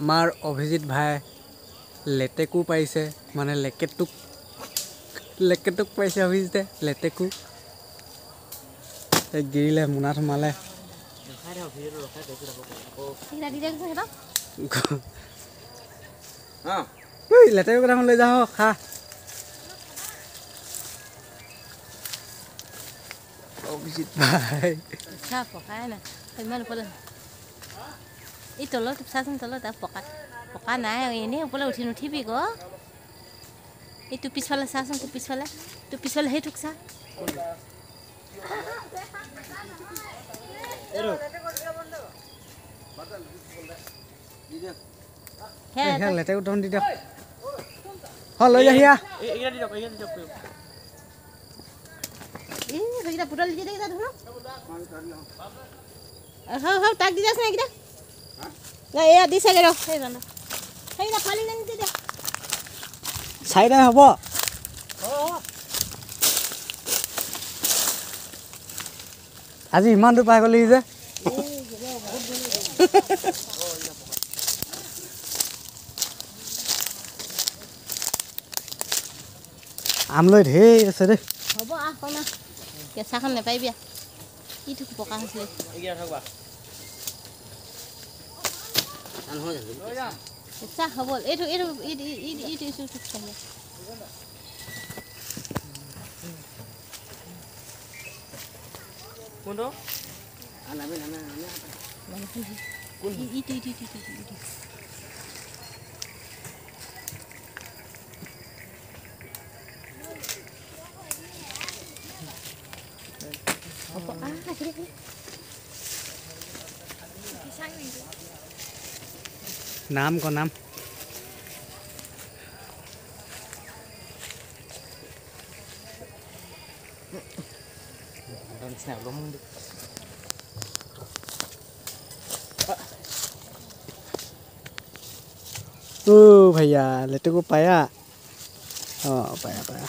আমাৰ অভিজিত ভাই লেটেকু পাইছে মানে লেকেটুক পাইছে অভিজিতে লেটেকু গিৰিলে মোনাত সোমালে লেটেকু কেইটামান লৈ যাওঁ খা অভিজিত ভাই পকাই নাই ইমান ওপৰলৈ এই তলত চাচোন তলত পকা নাই এনেই ওপৰলৈ উঠি নুঠিবি গ এই তোৰ পিছফালে চাচোন তোৰ পিছফালে সেইটোক চা লেটেকু তখন দি দিয়ক লৈ যাহিয়া পুতল দি দে তাক দি যাচ না এইকেইটা এয়া দি চাগে ৰ সেইকেইটা পালি নে নিদি দে চাৰিটা হ'ব আজি ইমান দূৰ পাই গ'লি যে আমলৈ ঢেৰ আছে দেই হ'ব কমা কেঁচাখন নেপাৰিবি ইটো পকা হৈছিলে কেঁচা হ'ব এইটো নাম ক নাম भैया लेटेकु पाया पाया